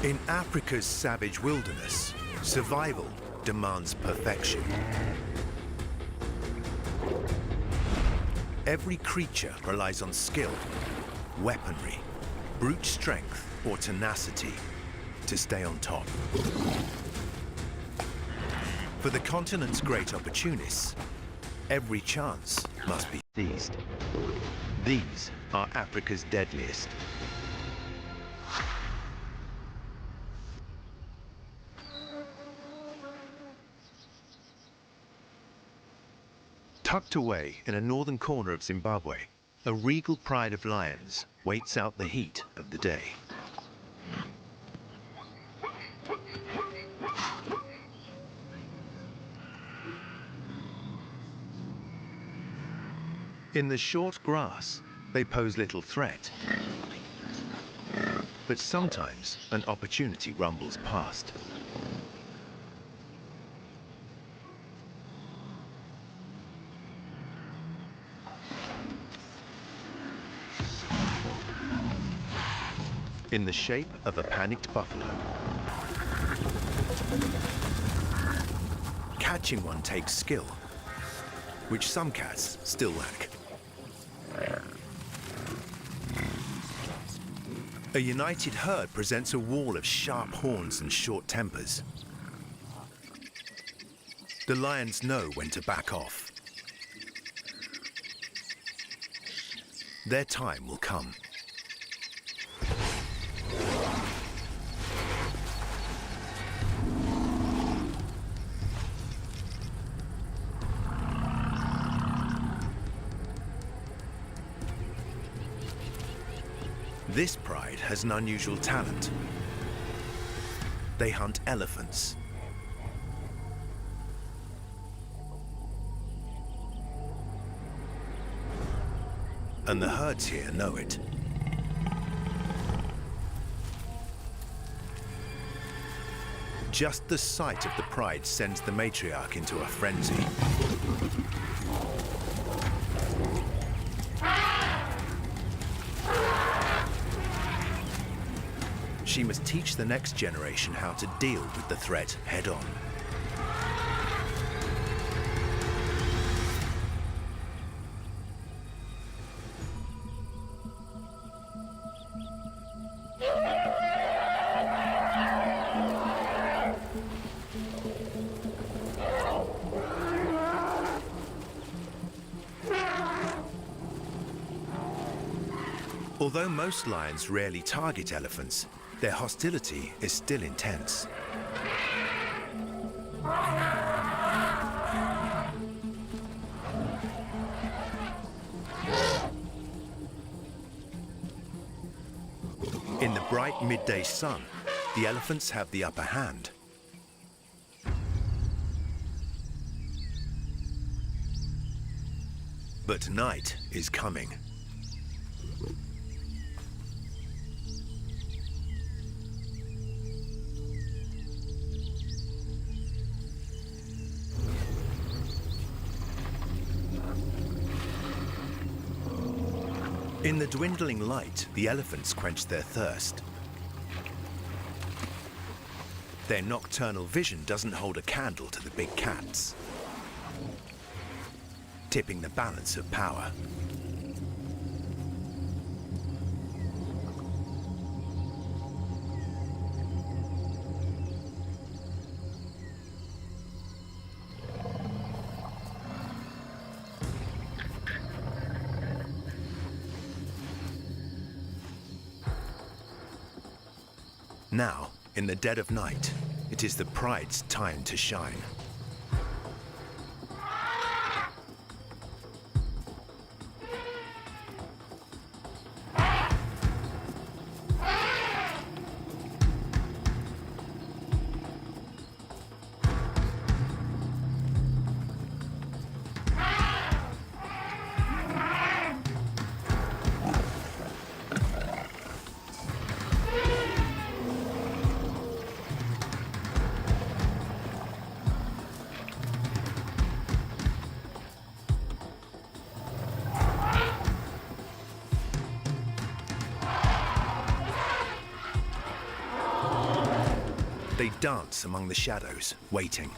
In Africa's savage wilderness, survival demands perfection. Every creature relies on skill, weaponry, brute strength, or tenacity to stay on top. For the continent's great opportunists, every chance must be seized. These are Africa's deadliest. Tucked away in a northern corner of Zimbabwe, a regal pride of lions waits out the heat of the day. In the short grass, they pose little threat. But sometimes an opportunity rumbles past. In the shape of a panicked buffalo. Catching one takes skill, which some cats still lack. A united herd presents a wall of sharp horns and short tempers. The lions know when to back off. Their time will come. This pride has an unusual talent. They hunt elephants. And the herds here know it. Just the sight of the pride sends the matriarch into a frenzy. She must teach the next generation how to deal with the threat head-on. Although most lions rarely target elephants, their hostility is still intense. In the bright midday sun, the elephants have the upper hand. But night is coming. In the dwindling light, the elephants quench their thirst. Their nocturnal vision doesn't hold a candle to the big cats, tipping the balance of power. Now, in the dead of night, it is the pride's time to shine. They dance among the shadows, waiting.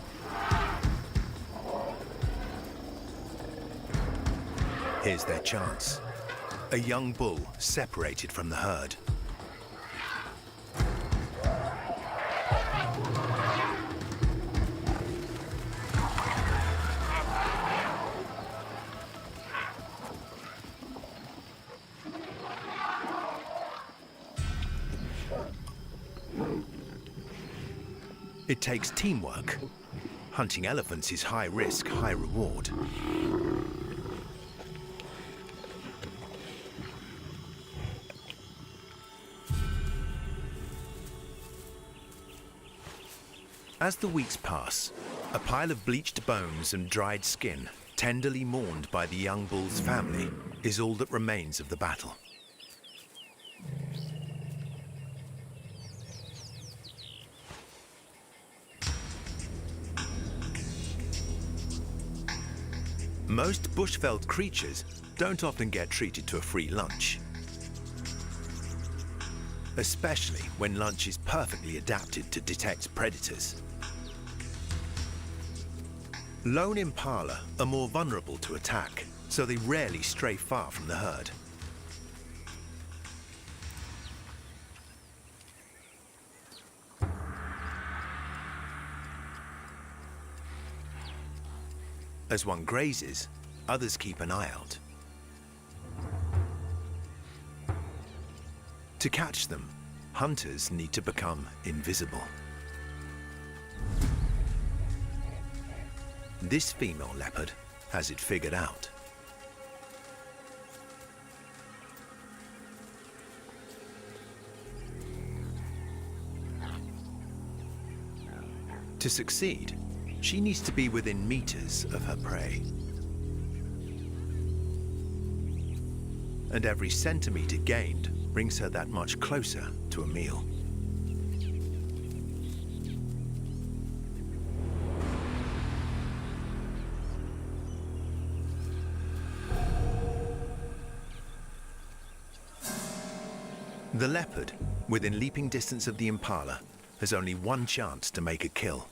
Here's their chance. A young bull separated from the herd. It takes teamwork. Hunting elephants is high risk, high reward. As the weeks pass, a pile of bleached bones and dried skin, tenderly mourned by the young bull's family, is all that remains of the battle. Most bushveld creatures don't often get treated to a free lunch, especially when lunch is perfectly adapted to detect predators. Lone impala are more vulnerable to attack, so they rarely stray far from the herd. As one grazes, others keep an eye out. To catch them, hunters need to become invisible. This female leopard has it figured out. To succeed, she needs to be within meters of her prey. And every centimeter gained brings her that much closer to a meal. The leopard, within leaping distance of the impala, has only one chance to make a kill.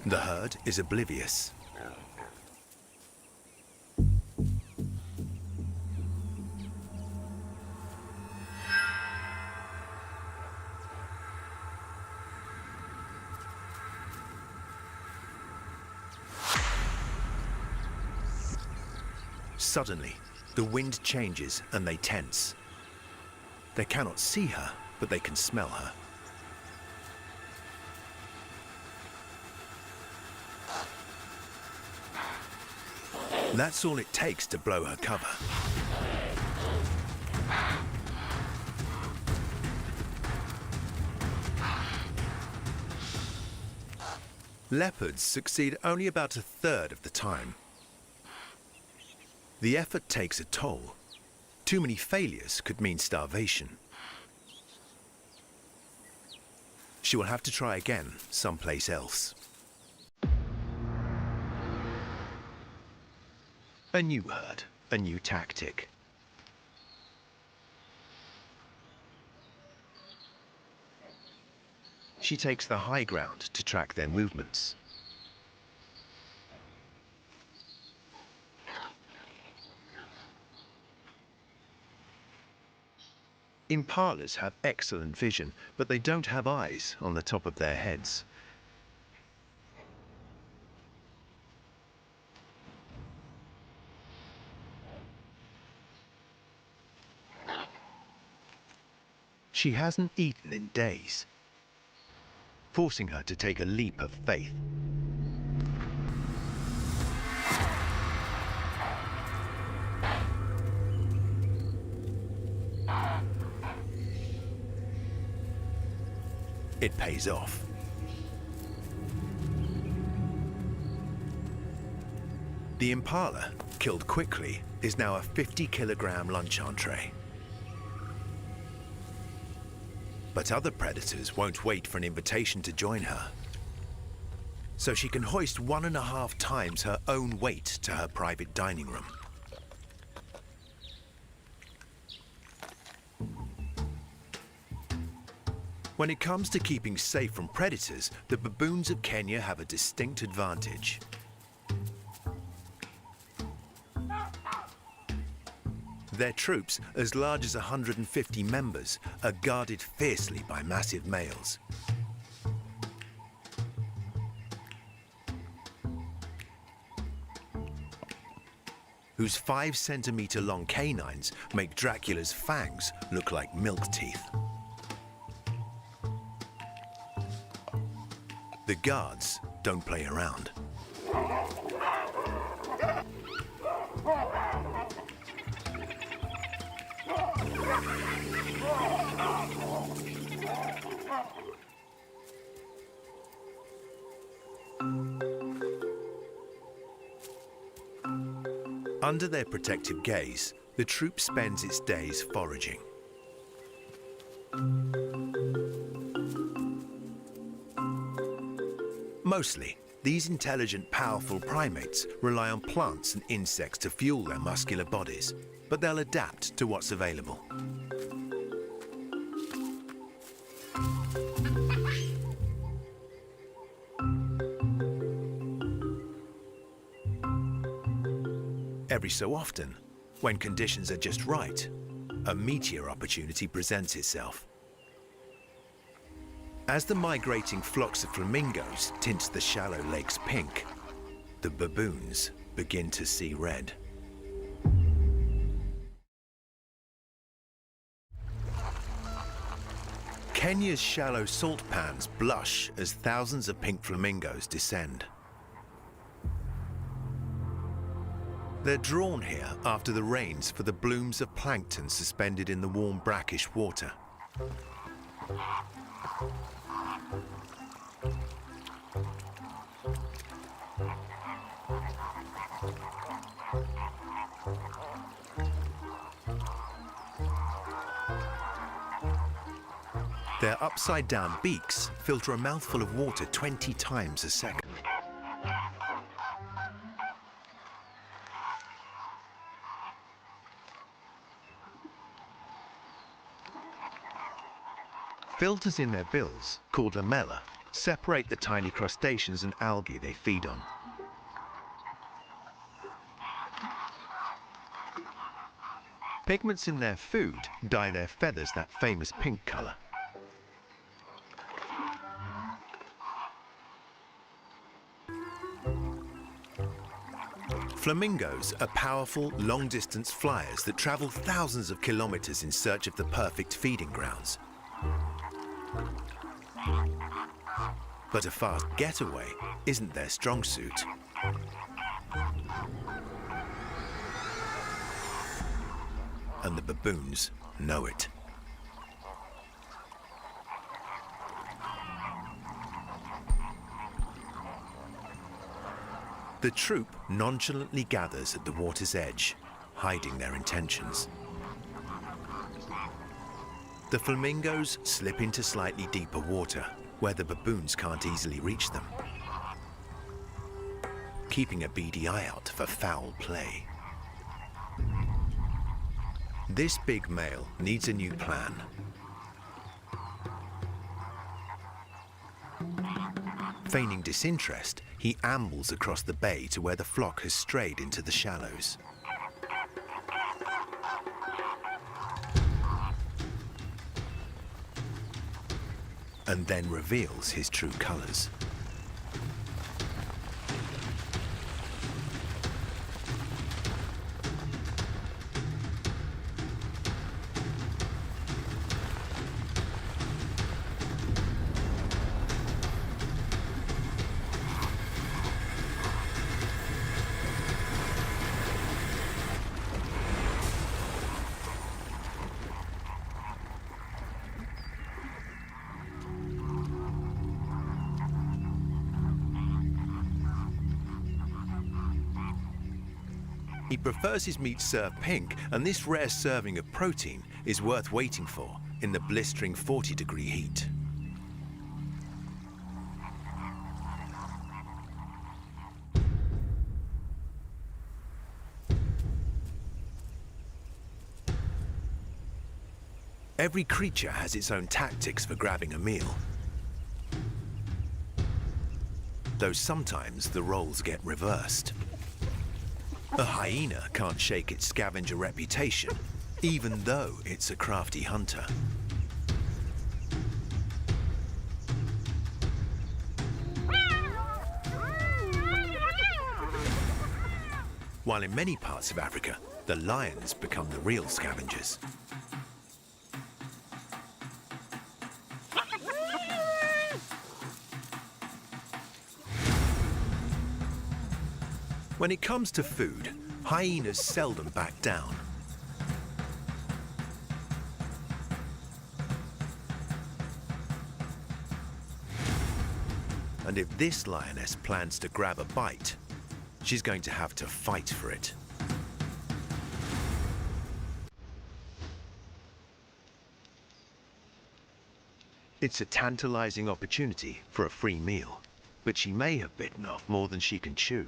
The herd is oblivious. Suddenly, the wind changes and they tense. They cannot see her, but they can smell her. That's all it takes to blow her cover. Leopards succeed only about a third of the time. The effort takes a toll. Too many failures could mean starvation. She will have to try again someplace else. A new herd, a new tactic. She takes the high ground to track their movements. Impalas have excellent vision, but they don't have eyes on the top of their heads. She hasn't eaten in days, forcing her to take a leap of faith. It pays off. The impala, killed quickly, is now a 50-kilogram lunch entree. But other predators won't wait for an invitation to join her. So she can hoist 1.5 times her own weight to her private dining room. When it comes to keeping safe from predators, the baboons of Kenya have a distinct advantage. Their troops, as large as 150 members, are guarded fiercely by massive males. Whose 5-centimetre-long canines make Dracula's fangs look like milk teeth. The guards don't play around. Under their protective gaze, the troop spends its days foraging. Mostly, these intelligent, powerful primates rely on plants and insects to fuel their muscular bodies, but they'll adapt to what's available. Every so often, when conditions are just right, a meteor opportunity presents itself. As the migrating flocks of flamingos tint the shallow lakes pink, the baboons begin to see red. Kenya's shallow salt pans blush as thousands of pink flamingos descend. They're drawn here after the rains for the blooms of plankton suspended in the warm brackish water. Their upside-down beaks filter a mouthful of water 20 times a second. Filters in their bills, called lamella, separate the tiny crustaceans and algae they feed on. Pigments in their food dye their feathers that famous pink color. Flamingos are powerful, long-distance flyers that travel thousands of kilometers in search of the perfect feeding grounds. But a fast getaway isn't their strong suit. And the baboons know it. The troop nonchalantly gathers at the water's edge, hiding their intentions. The flamingos slip into slightly deeper water, where the baboons can't easily reach them, keeping a beady eye out for foul play. This big male needs a new plan. Feigning disinterest, he ambles across the bay to where the flock has strayed into the shallows. And then reveals his true colors. He prefers his meat served pink, and this rare serving of protein is worth waiting for in the blistering 40-degree heat. Every creature has its own tactics for grabbing a meal. Though sometimes the roles get reversed. A hyena can't shake its scavenger reputation, even though it's a crafty hunter. While in many parts of Africa, the lions become the real scavengers. When it comes to food, hyenas seldom back down. And if this lioness plans to grab a bite, she's going to have to fight for it. It's a tantalizing opportunity for a free meal, but she may have bitten off more than she can chew.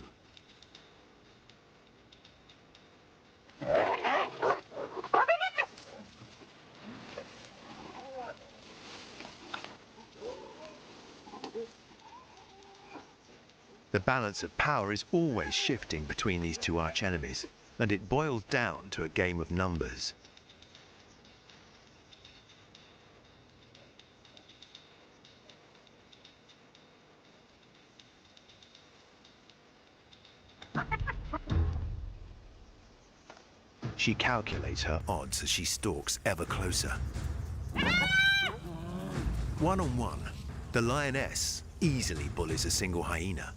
The balance of power is always shifting between these two archenemies, and it boils down to a game of numbers. She calculates her odds as she stalks ever closer. One-on-one, the lioness easily bullies a single hyena.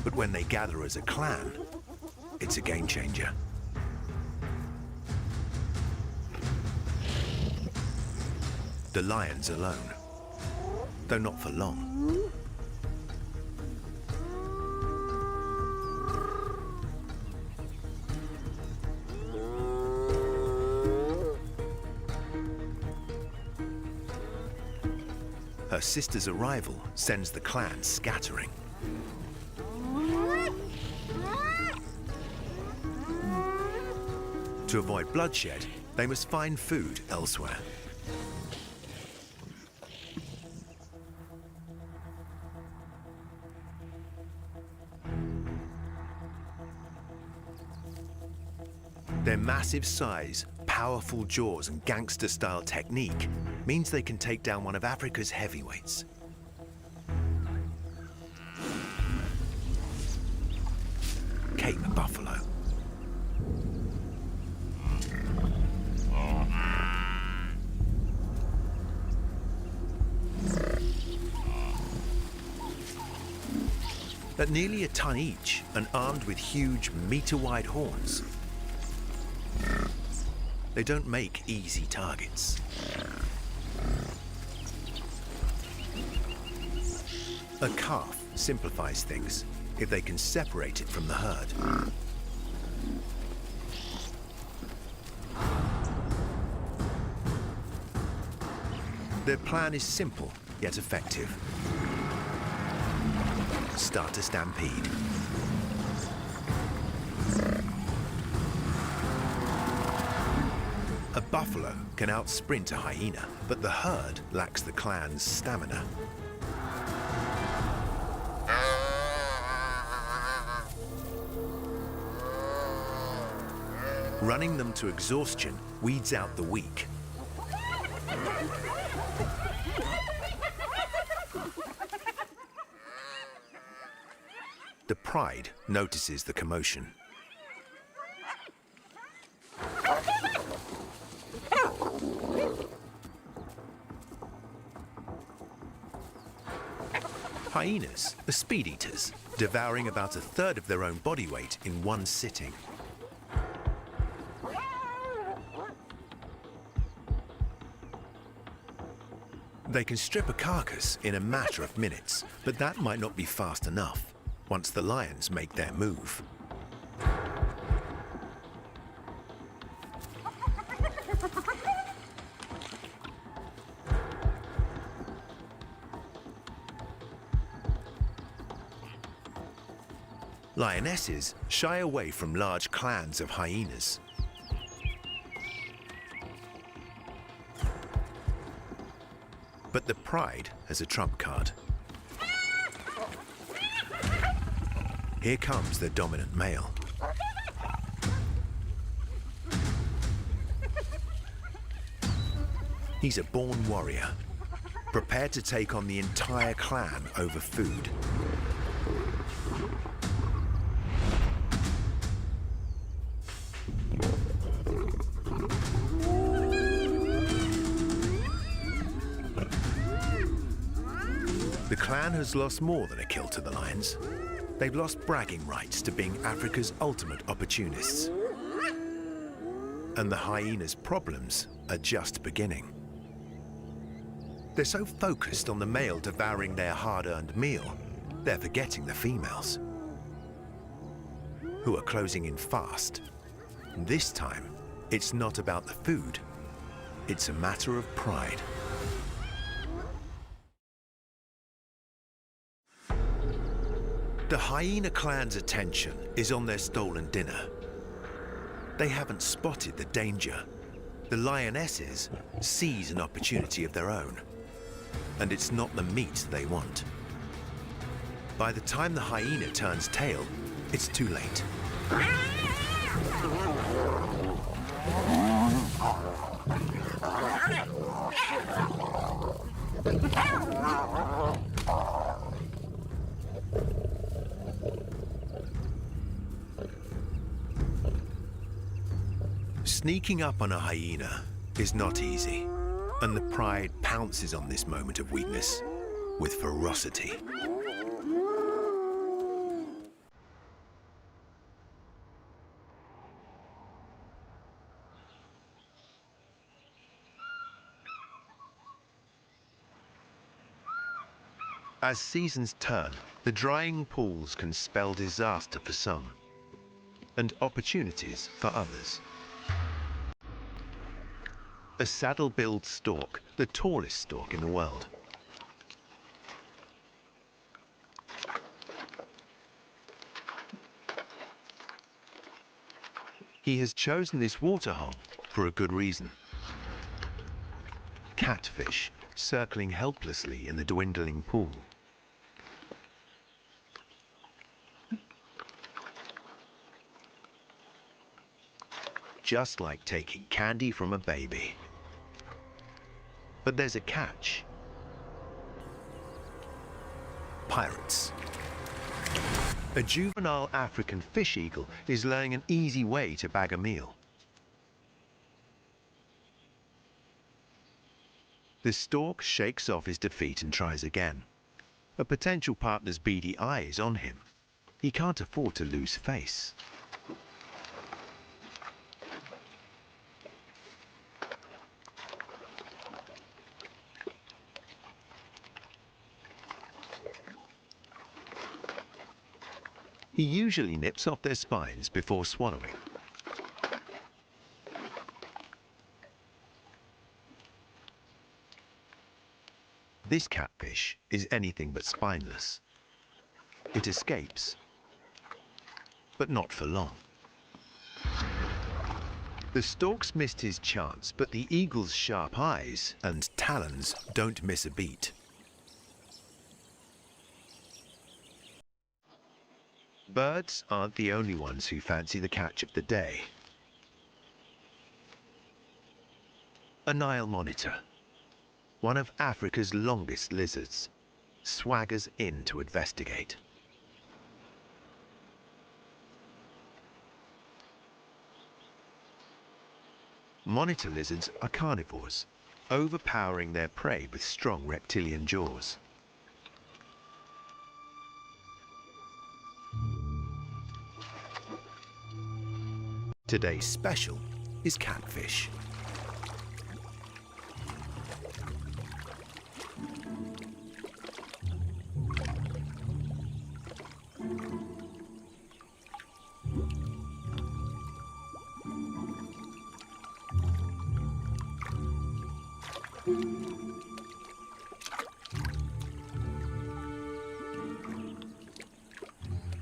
But when they gather as a clan, it's a game changer. The lion's alone, though not for long. Her sister's arrival sends the clan scattering. To avoid bloodshed, they must find food elsewhere. Their massive size, powerful jaws and gangster-style technique means they can take down one of Africa's heavyweights. Cape buffalo. At nearly a ton each and armed with huge meter-wide horns, they don't make easy targets. A calf simplifies things if they can separate it from the herd. Their plan is simple, yet effective. Start a stampede. A buffalo can outsprint a hyena, but the herd lacks the clan's stamina. Running them to exhaustion weeds out the weak. The pride notices the commotion. Hyenas are speed eaters, devouring about a third of their own body weight in one sitting. They can strip a carcass in a matter of minutes, but that might not be fast enough once the lions make their move. Lionesses shy away from large clans of hyenas. But the pride has a trump card. Here comes the dominant male. He's a born warrior, prepared to take on the entire clan over food. The clan has lost more than a kill to the lions. They've lost bragging rights to being Africa's ultimate opportunists. And the hyena's problems are just beginning. They're so focused on the male devouring their hard-earned meal, they're forgetting the females, who are closing in fast. This time, it's not about the food, it's a matter of pride. The hyena clan's attention is on their stolen dinner. They haven't spotted the danger. The lionesses seize an opportunity of their own, and it's not the meat they want. By the time the hyena turns tail, it's too late. Sneaking up on a hyena is not easy, and the pride pounces on this moment of weakness with ferocity. As seasons turn, the drying pools can spell disaster for some, and opportunities for others. A saddle-billed stork, the tallest stork in the world. He has chosen this waterhole for a good reason. Catfish circling helplessly in the dwindling pool. Just like taking candy from a baby. But there's a catch. Pirates. A juvenile African fish eagle is learning an easy way to bag a meal. The stork shakes off his defeat and tries again. A potential partner's beady eye is on him. He can't afford to lose face. He usually nips off their spines before swallowing. This catfish is anything but spineless. It escapes, but not for long. The stork's missed his chance, but the eagle's sharp eyes and talons don't miss a beat. Birds aren't the only ones who fancy the catch of the day. A Nile monitor, one of Africa's longest lizards, swaggers in to investigate. Monitor lizards are carnivores, overpowering their prey with strong reptilian jaws. Today's special is catfish.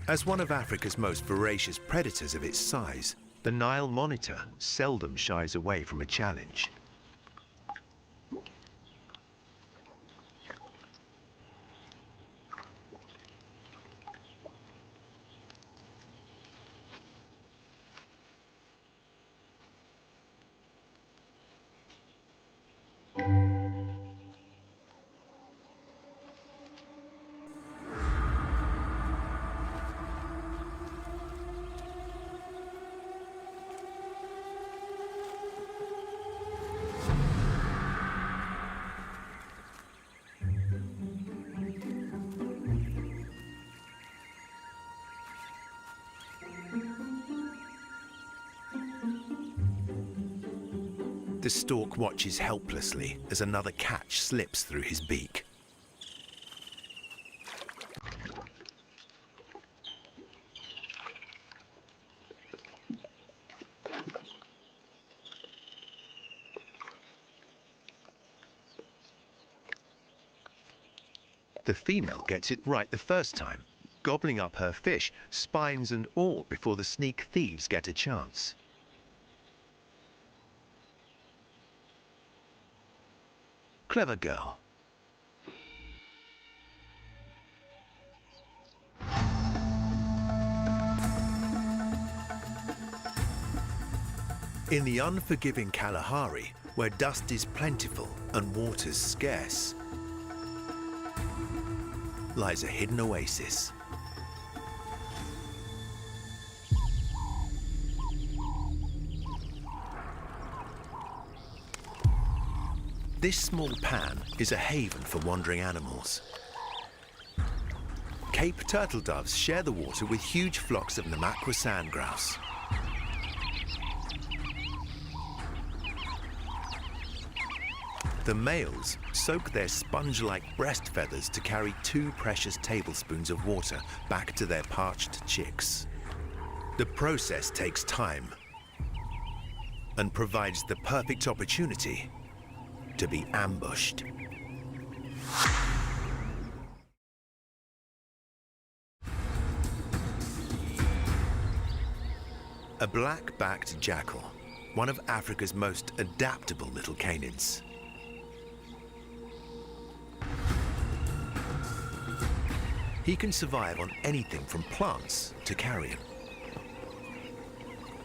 As one of Africa's most voracious predators of its size, the Nile monitor seldom shies away from a challenge. The stork watches helplessly as another catch slips through his beak. The female gets it right the first time, gobbling up her fish, spines and all, before the sneak thieves get a chance. Clever girl. In the unforgiving Kalahari, where dust is plentiful and water's scarce, lies a hidden oasis. This small pan is a haven for wandering animals. Cape turtle doves share the water with huge flocks of Namaqua sand grouse. The males soak their sponge-like breast feathers to carry 2 precious tablespoons of water back to their parched chicks. The process takes time and provides the perfect opportunity to be ambushed. A black-backed jackal, one of Africa's most adaptable little canids. He can survive on anything from plants to carrion.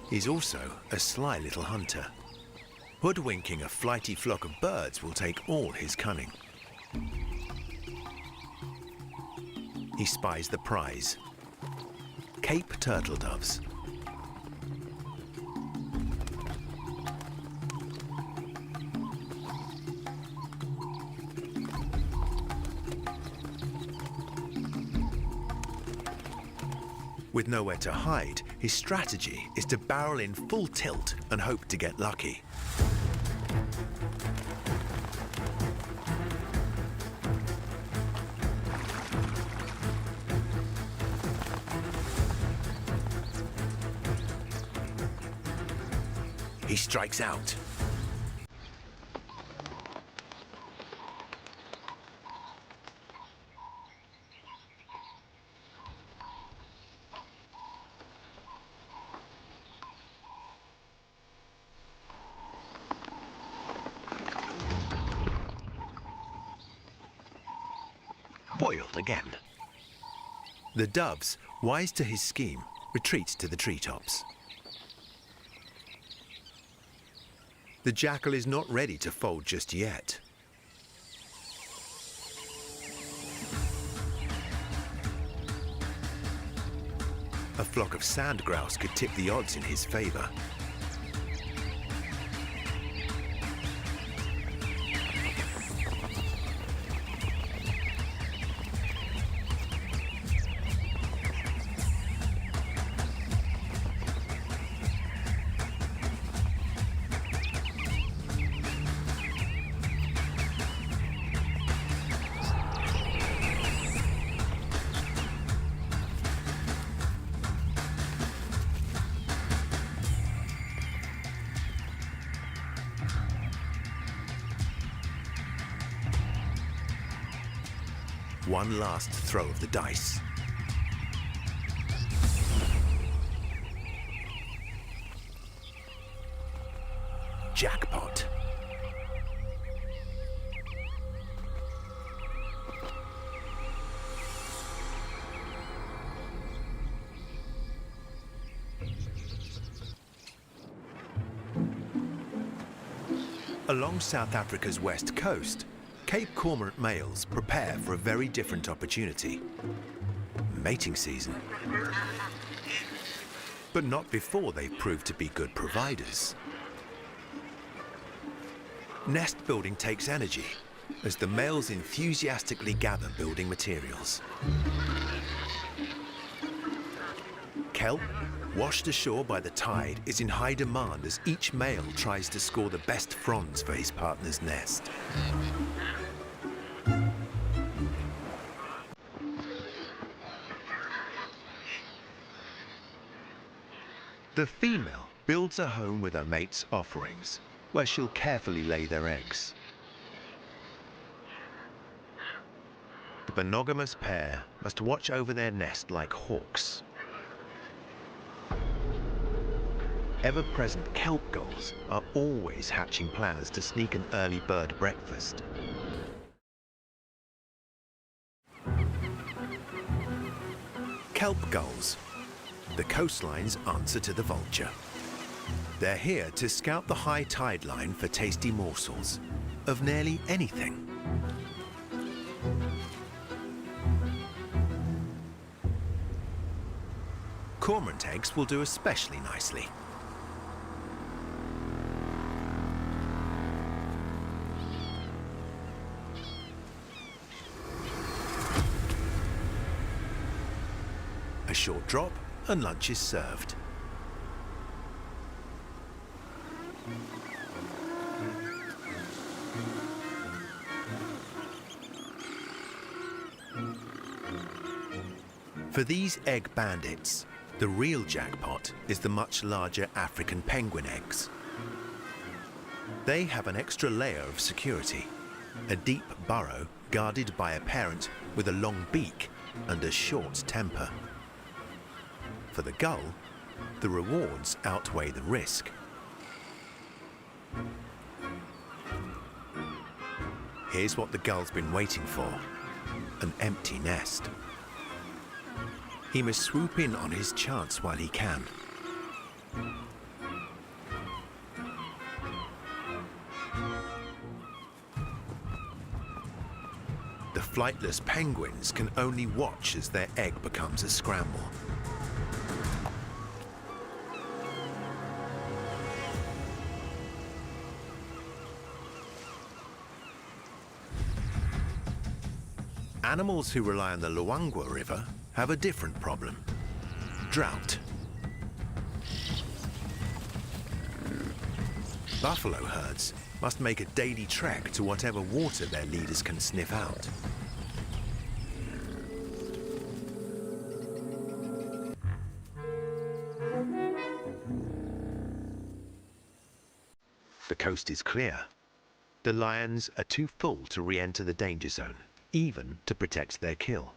He's also a sly little hunter. Hoodwinking a flighty flock of birds will take all his cunning. He spies the prize, Cape turtle doves. With nowhere to hide, his strategy is to barrel in full tilt and hope to get lucky. He strikes out. Foiled again. The doves, wise to his scheme, retreat to the treetops. The jackal is not ready to fold just yet. A flock of sand grouse could tip the odds in his favor. One last throw of the dice. Jackpot. Along South Africa's west coast, Cape cormorant males prepare for a very different opportunity. Mating season. But not before they've proved to be good providers. Nest building takes energy as the males enthusiastically gather building materials. Kelp, Washed ashore by the tide is in high demand as each male tries to score the best fronds for his partner's nest. The female builds a home with her mate's offerings, where she'll carefully lay their eggs. The monogamous pair must watch over their nest like hawks. Ever-present kelp gulls are always hatching plans to sneak an early bird breakfast. Kelp gulls, the coastline's answer to the vulture. They're here to scout the high tide line for tasty morsels of nearly anything. Cormorant eggs will do especially nicely. A short drop and lunch is served. For these egg bandits, the real jackpot is the much larger African penguin eggs. They have an extra layer of security, a deep burrow guarded by a parent with a long beak and a short temper. For the gull, the rewards outweigh the risk. Here's what the gull's been waiting for: an empty nest. He must swoop in on his chance while he can. The flightless penguins can only watch as their egg becomes a scramble. Animals who rely on the Luangwa River have a different problem: drought. Buffalo herds must make a daily trek to whatever water their leaders can sniff out. The coast is clear. The lions are too full to re-enter the danger zone, even to protect their kill.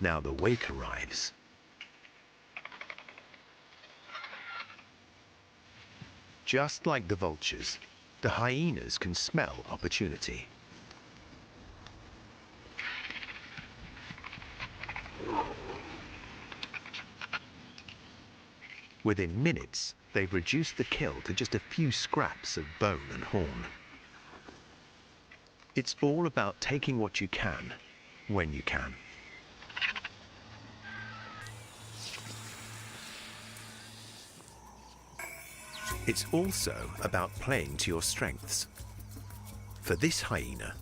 Now the wake arrives. Just like the vultures, the hyenas can smell opportunity. Within minutes, they've reduced the kill to just a few scraps of bone and horn. It's all about taking what you can, when you can. It's also about playing to your strengths. For this hyena,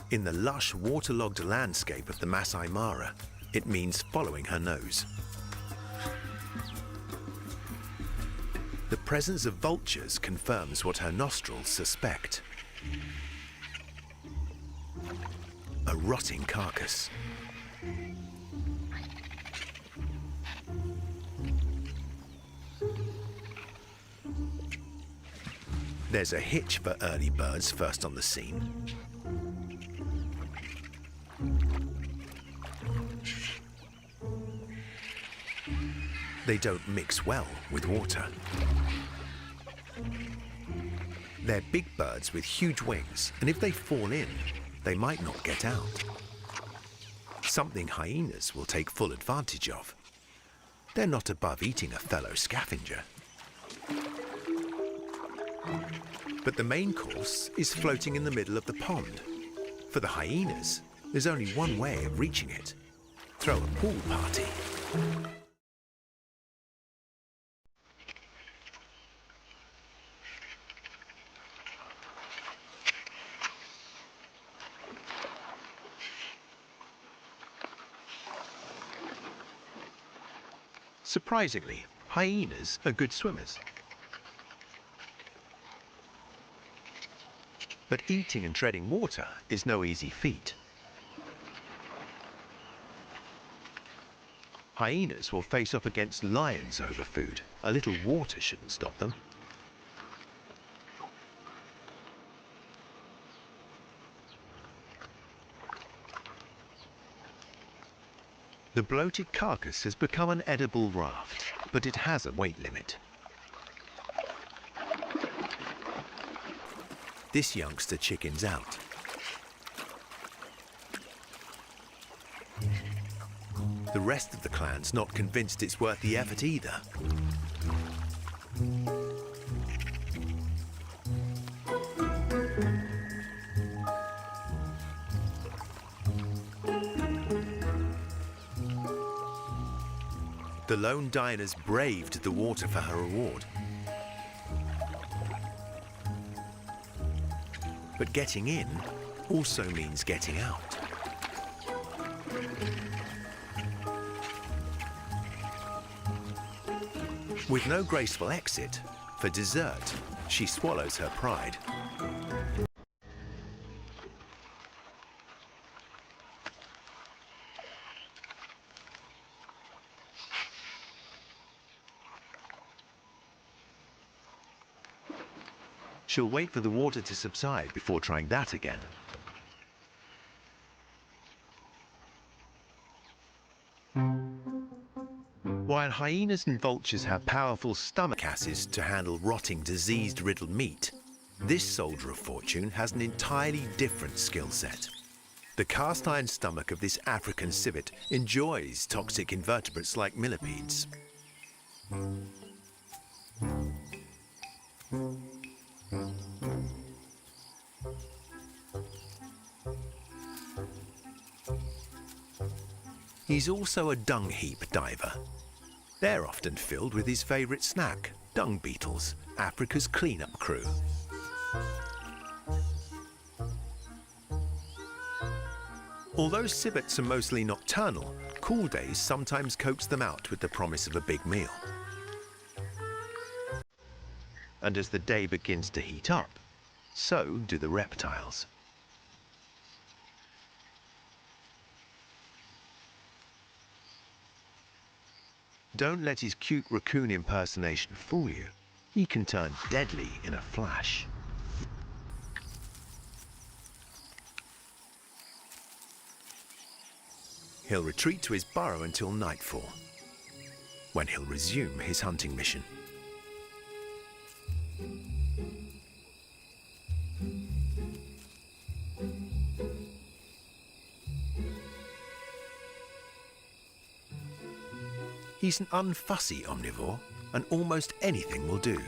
in the lush, waterlogged landscape of the Masai Mara, it means following her nose. The presence of vultures confirms what her nostrils suspect: a rotting carcass. There's a hitch for early birds first on the scene. They don't mix well with water. They're big birds with huge wings, and if they fall in, they might not get out. Something hyenas will take full advantage of. They're not above eating a fellow scavenger. But the main course is floating in the middle of the pond. For the hyenas, there's only one way of reaching it: throw a pool party. Surprisingly, hyenas are good swimmers. But eating and treading water is no easy feat. Hyenas will face off against lions over food. A little water shouldn't stop them. The bloated carcass has become an edible raft, but it has a weight limit. This youngster chickens out. The rest of the clan's not convinced it's worth the effort either. The lone diner's braved the water for her reward. But getting in also means getting out. With no graceful exit, for dessert, she swallows her pride. She'll wait for the water to subside before trying that again. While hyenas and vultures have powerful stomach acids to handle rotting, disease-riddled meat, this soldier of fortune has an entirely different skill set. The cast-iron stomach of this African civet enjoys toxic invertebrates like millipedes. He's also a dung heap diver. They're often filled with his favourite snack, dung beetles, Africa's clean-up crew. Although civets are mostly nocturnal, cool days sometimes coax them out with the promise of a big meal. And as the day begins to heat up, so do the reptiles. Don't let his cute raccoon impersonation fool you. He can turn deadly in a flash. He'll retreat to his burrow until nightfall, when he'll resume his hunting mission. He's an unfussy omnivore, and almost anything will do.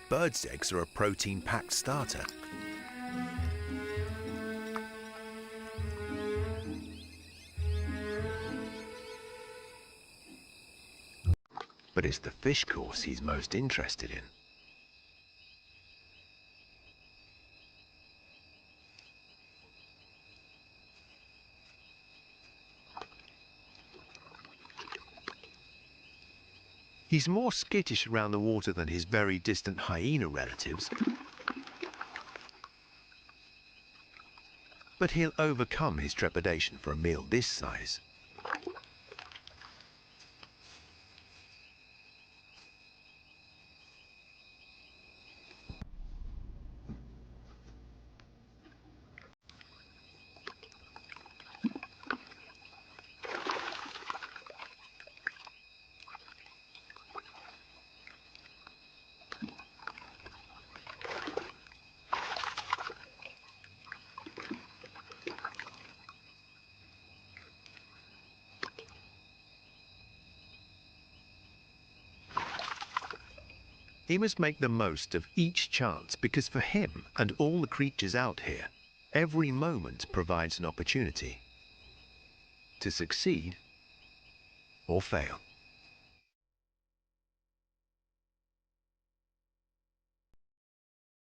Birds' eggs are a protein-packed starter. But it's the fish course he's most interested in. He's more skittish around the water than his very distant hyena relatives, but he'll overcome his trepidation for a meal this size. He must make the most of each chance, because for him and all the creatures out here, every moment provides an opportunity to succeed or fail.